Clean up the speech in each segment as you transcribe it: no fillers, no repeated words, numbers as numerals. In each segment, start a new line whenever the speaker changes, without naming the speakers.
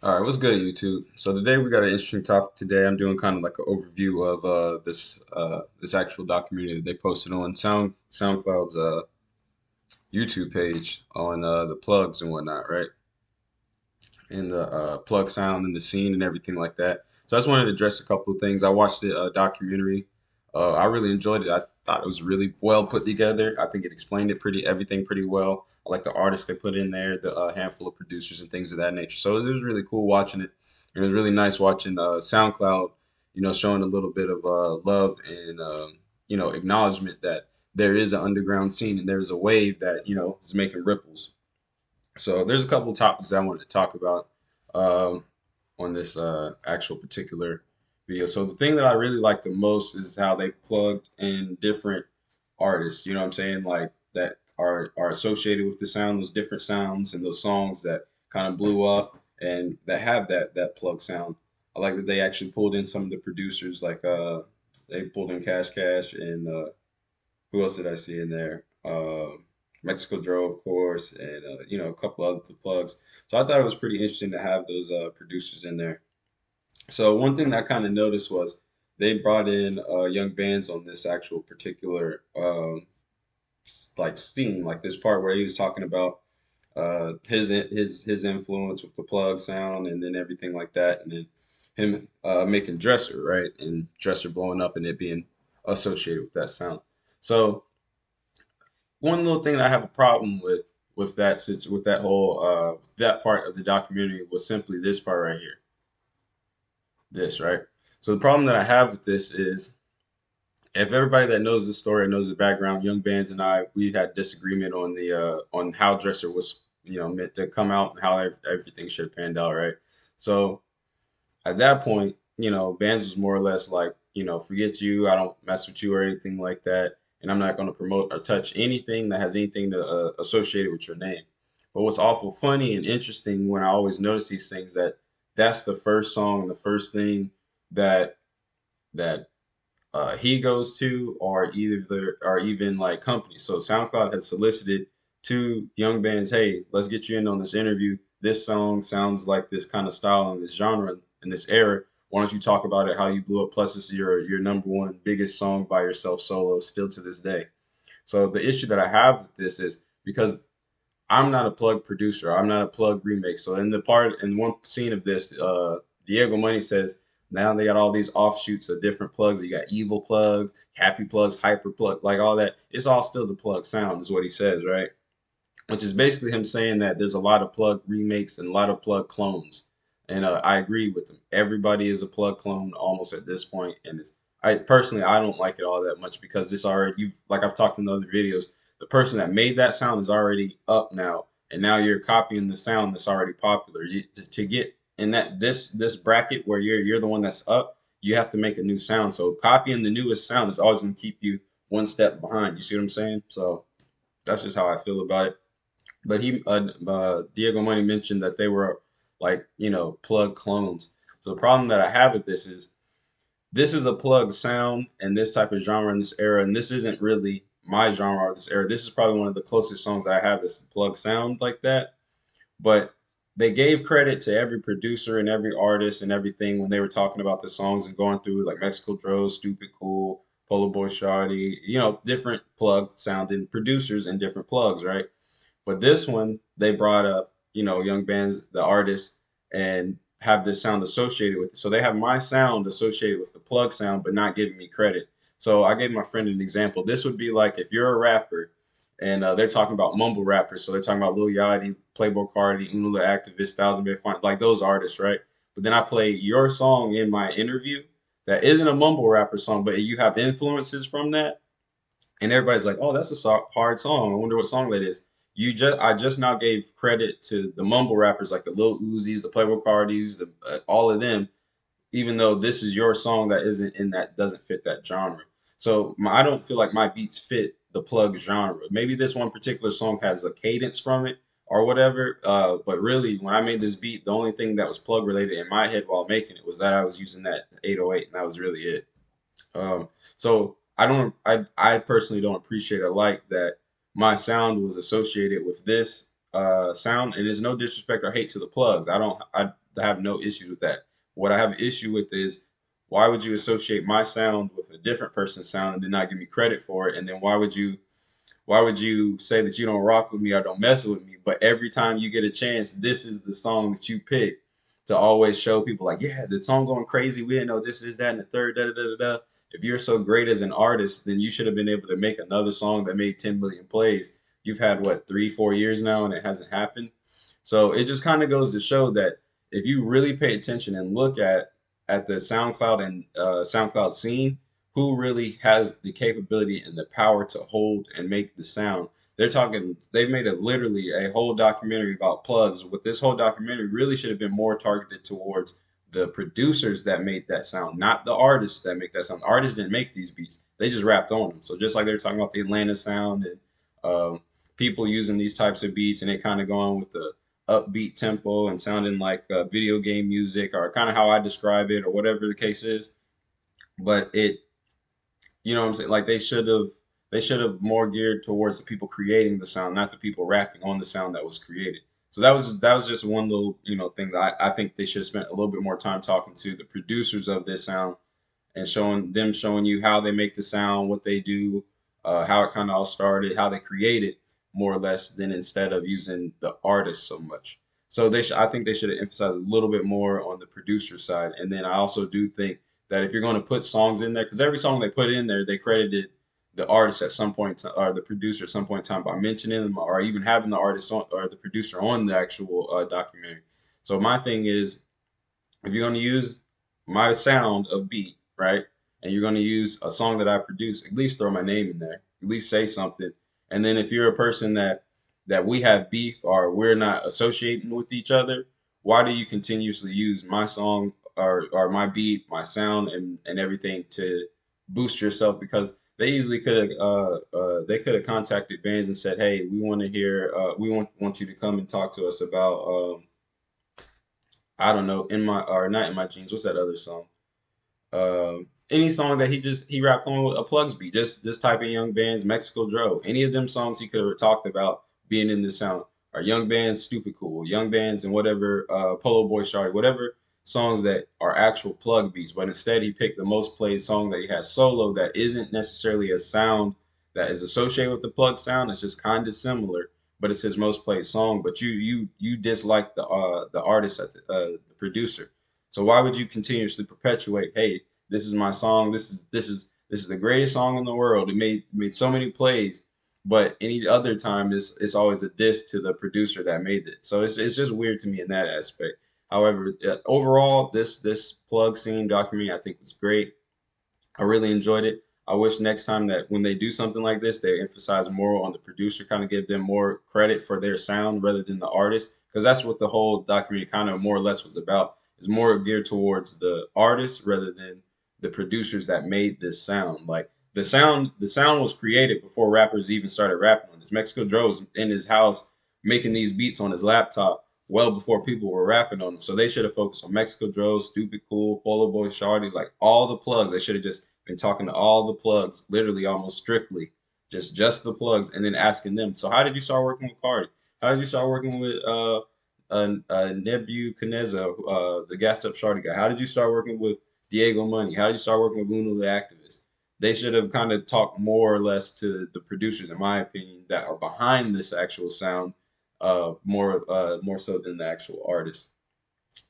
All right, what's good, YouTube? So today we got an interesting topic. Today I'm doing kind of like an overview of this actual documentary that they posted on SoundCloud's YouTube page on the plugs and whatnot, right? And the plug sound and the scene and everything like that. So I just wanted to address a couple of things. I watched the documentary. I really enjoyed it. I thought it was really well put together. I think it explained everything pretty well. I like the artists they put in there, the handful of producers and things of that nature. So it was really cool watching it. And it was really nice watching SoundCloud, showing a little bit of love and acknowledgement that there is an underground scene and there's a wave that is making ripples. So there's a couple of topics I wanted to talk about um, on this actual particular video. So the thing that I really like the most is how they plugged in different artists. You know what I'm saying? Like that are associated with the sound, those different sounds and those songs that kind of blew up and that have that plug sound. I like that they actually pulled in some of the producers, like they pulled in Cash Cash and who else did I see in there? Mexico Joe, of course, and a couple other plugs. So I thought it was pretty interesting to have those producers in there. So one thing that I kind of noticed was they brought in young bands on this actual particular like scene, like this part where he was talking about his influence with the plug sound and then everything like that, and then him making Dresser, right, and Dresser blowing up and it being associated with that sound. So one little thing that I have a problem with with that whole that part of the documentary was simply this part right here. This, right? So the problem that I have with this is if everybody that knows the story knows the background, Young Bands and I, we had disagreement on how Dresser was, meant to come out and how everything should have panned out, right? So at that point, Bands was more or less like, forget you, I don't mess with you or anything like that, and I'm not going to promote or touch anything that has anything to associated with your name. But what's awful funny and interesting when I always notice these things that's the first song and the first thing that that he goes to, or even like companies. So SoundCloud has solicited two young bands, hey, let's get you in on this interview. This song sounds like this kind of style in this genre in this era. Why don't you talk about it? How you blew up? Plus, it's your number one biggest song by yourself solo, still to this day. So the issue that I have with this is because I'm not a plug producer. I'm not a plug remake. So in one scene of this, Diego Money says now they got all these offshoots of different plugs. You got evil plugs, happy plugs, hyper plug, like all that. It's all still the plug sound, is what he says, right? Which is basically him saying that there's a lot of plug remakes and a lot of plug clones. And I agree with him. Everybody is a plug clone almost at this point, and I personally I don't like it all that much because this already you've like I've talked in other videos. The person that made that sound is already up now, and now you're copying the sound that's already popular. To get in this bracket where you're the one that's up, you have to make a new sound. So copying the newest sound is always going to keep you one step behind. You see what I'm saying? So that's just how I feel about it. But Diego Money mentioned that they were like, plug clones. So the problem that I have with this is a plug sound and this type of genre in this era, and this isn't really my genre or this era. This is probably one of the closest songs that I have that's plug sound like that. But they gave credit to every producer and every artist and everything when they were talking about the songs and going through like Mexico Dro, Stupid Cool, Polo Boy Shawty, different plug sounding producers and different plugs, right? But this one, they brought up, young bands, the artists, and have this sound associated with it. So they have my sound associated with the plug sound, but not giving me credit. So I gave my friend an example. This would be like if you're a rapper and they're talking about mumble rappers. So they're talking about Lil Yachty, Playboy Cardi, Uno the Activist, Thousand Bit Fine, like those artists, right? But then I play your song in my interview that isn't a mumble rapper song, but you have influences from that and everybody's like, "Oh, that's a hard song. I wonder what song that is." I just now gave credit to the mumble rappers like the Lil Uzis, the Playboy Cardis, all of them, even though this is your song that isn't in that doesn't fit that genre. So I don't feel like my beats fit the plug genre. Maybe this one particular song has a cadence from it or whatever. But really, when I made this beat, the only thing that was plug related in my head while making it was that I was using that 808, and that was really it. So I personally don't appreciate or like that my sound was associated with this sound, and there's no disrespect or hate to the plugs. I have no issues with that. What I have an issue with is why would you associate my sound with a different person's sound and then not give me credit for it? And then why would you say that you don't rock with me or don't mess with me? But every time you get a chance, this is the song that you pick to always show people like, yeah, the song going crazy. We didn't know this is that and the third da da da da da. If you're so great as an artist, then you should have been able to make another song that made 10 million plays. You've had what 3, 4 years now, and it hasn't happened. So it just kind of goes to show that if you really pay attention and look at the SoundCloud and SoundCloud scene, who really has the capability and the power to hold and make the sound. They're talking, they've made literally a whole documentary about plugs. What this whole documentary really should have been more targeted towards the producers that made that sound, not the artists that make that sound. The artists didn't make these beats, they just rapped on them. So just like they're talking about the Atlanta sound and people using these types of beats and it kind of going with the upbeat tempo and sounding like video game music or kind of how I describe it or whatever the case is. But you know what I'm saying? Like they should have more geared towards the people creating the sound, not the people rapping on the sound that was created. So that was just one little thing that I think they should have spent a little bit more time talking to the producers of this sound and showing you how they make the sound, what they do, how it kind of all started, how they create it, more or less, than instead of using the artist so much. So I think they should have emphasized a little bit more on the producer side. And then I also do think that if you're going to put songs in there, because every song they put in there, they credited the artist at some point or the producer at some point in time by mentioning them or even having the artist on, or the producer on the actual documentary. So my thing is, if you're going to use my sound of beat, right, and you're going to use a song that I produce, at least throw my name in there, at least say something. And then if you're a person that we have beef or we're not associating with each other, why do you continuously use my song or my beat, my sound, and everything to boost yourself? Because they easily could have contacted bands and said, hey, we want to hear, we want you to come and talk to us about I don't know, in my or not in my jeans. What's that other song? Any song that he rapped on with a Plugs beat. Just type in Young Band's Mexico Drove. Any of them songs he could have talked about being in this sound. Or Young Band's Stupid Cool, Young Band's and whatever Polo Boy Shawty, whatever songs that are actual plug beats. But instead he picked the most played song that he has solo that isn't necessarily a sound that is associated with the plug sound. It's just kind of similar, but it's his most played song. But you dislike the artist at the producer. So why would you continuously perpetuate? Hey, this is my song. This is the greatest song in the world. It made so many plays, but any other time it's always a diss to the producer that made it. So it's just weird to me in that aspect. However, overall, this plug scene documentary I think was great. I really enjoyed it. I wish next time that when they do something like this, they emphasize more on the producer, kind of give them more credit for their sound rather than the artist, because that's what the whole documentary kind of more or less was about. Is more geared towards the artist rather than the producers that made this sound. Like the sound was created before rappers even started rapping on this. Mexico Joe was in his house making these beats on his laptop well before people were rapping on them. So they should have focused on Mexico Joe, Stupid Cool, Polo Boy Shawty, like all the plugs. They should have just been talking to all the plugs, literally almost strictly, just the plugs, and then asking them. So how did you start working with Cardi? How did you start working with Nebuchadnezzar, the gassed up Shawty guy? How did you start working with Diego Money? How did you start working with Uno the activist? They should have kind of talked more or less to the producers, in my opinion, that are behind this actual sound, more so than the actual artist.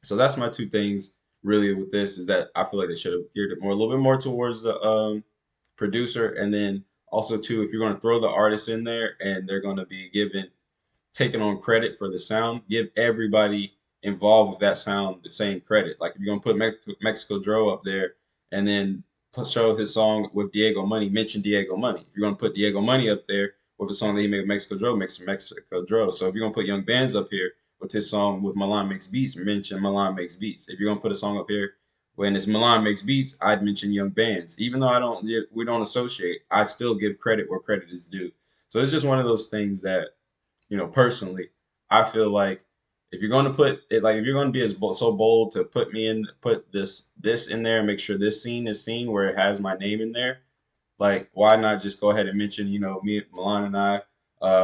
So that's my two things really with this is that I feel like they should have geared it more a little bit more towards the producer, and then also too, if you're going to throw the artist in there and they're going to be given taking on credit for the sound, give everybody involved with that sound the same credit. Like if you're gonna put Mexico Dro up there and then show his song with Diego Money, mention Diego Money. If you're gonna put Diego Money up there with a song that he made with Mexico Dro, mention Mexico Dro. So if you're gonna put Young Bands up here with his song with Milan Makes Beats, mention Milan Makes Beats. If you're gonna put a song up here when it's Milan Makes Beats, I'd mention Young Bands. Even though we don't associate, I still give credit where credit is due. So it's just one of those things that personally, I feel like if you're going to put it, like if you're going to be so bold to put this in there and make sure this scene is seen where it has my name in there, like why not just go ahead and mention, me, Milan and I,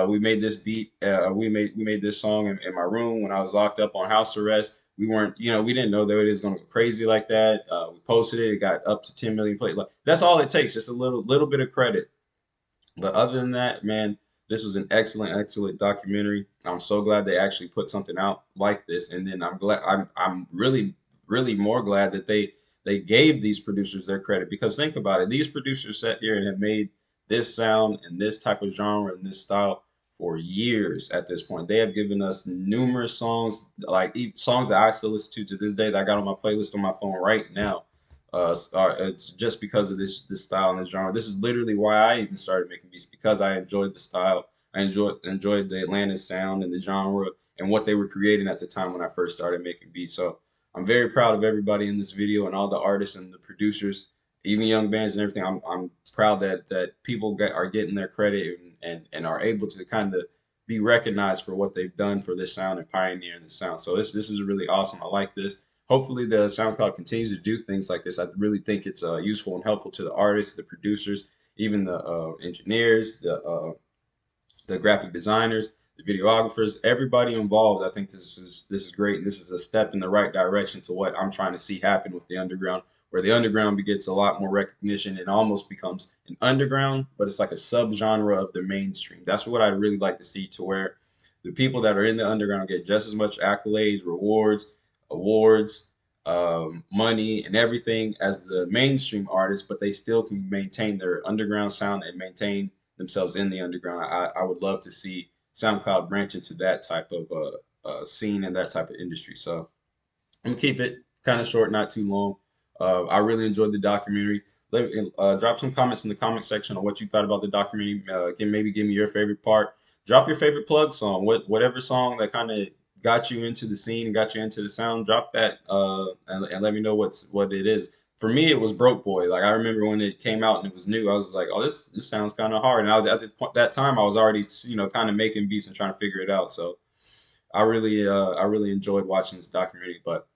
We made this beat. We made this song in my room when I was locked up on house arrest. We weren't, we didn't know that it was going to go crazy like that. We posted it. It got up to 10 million plays. Like, that's all it takes. Just a little bit of credit. But other than that, man, this was an excellent documentary. I'm so glad they actually put something out like this. And then I'm really more glad that they gave these producers their credit, because think about it. These producers sat here and have made this sound and this type of genre and this style for years at this point. They have given us numerous songs, like songs that I still listen to this day, that I got on my playlist on my phone right now. It's just because of this style and this genre. This is literally why I even started making beats, because I enjoyed the style. I enjoyed the Atlanta sound and the genre and what they were creating at the time when I first started making beats. So I'm very proud of everybody in this video and all the artists and the producers, even young bands and everything. I'm proud that people are getting their credit and are able to kind of be recognized for what they've done for this sound and pioneering the sound. So this is really awesome. I like this. Hopefully the SoundCloud continues to do things like this. I really think it's useful and helpful to the artists, the producers, even the engineers, the graphic designers, the videographers, everybody involved. I think this is great, and this is a step in the right direction to what I'm trying to see happen with the underground, where the underground gets a lot more recognition and almost becomes an underground, but it's like a subgenre of the mainstream. That's what I'd really like to see, to where the people that are in the underground get just as much accolades, rewards, awards, money, and everything as the mainstream artists, but they still can maintain their underground sound and maintain themselves in the underground. I would love to see SoundCloud branch into that type of scene and that type of industry. So I'm gonna keep it kind of short, not too long. I really enjoyed the documentary. Drop some comments in the comment section on what you thought about the documentary. Maybe give me your favorite part. Drop your favorite Plugg song. Whatever song that kind of got you into the scene and got you into the sound. Drop that and let me know what it is. For me, it was Broke Boy. Like, I remember when it came out and it was new, I was like, oh, this sounds kind of hard. And I was that time I was already kind of making beats and trying to figure it out. So I really enjoyed watching this documentary. But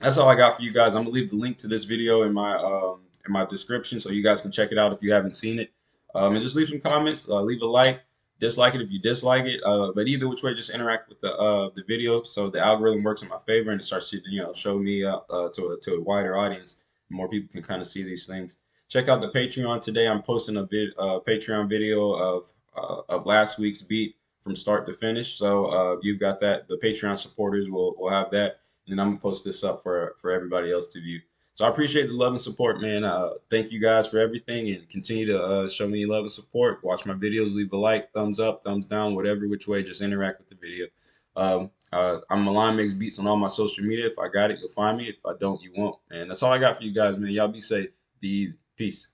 that's all I got for you guys. I'm gonna leave the link to this video in my description, so you guys can check it out if you haven't seen it. And just leave some comments. Leave a like, dislike it if you dislike it. But either which way, just interact with the video, so the algorithm works in my favor and it starts to show me to a wider audience. More people can kind of see these things. Check out the Patreon today. I'm posting a Patreon video of last week's beat from start to finish. So you've got that. The Patreon supporters will have that, and I'm gonna post this up for everybody else to view. So I appreciate the love and support, man. Thank you guys for everything, and continue to show me love and support. Watch my videos, leave a like, thumbs up, thumbs down, whatever which way. Just interact with the video. I'm MilanMakesBeats on all my social media. If I got it, you'll find me. If I don't, you won't. And that's all I got for you guys, man. Y'all be safe. Be easy. Peace.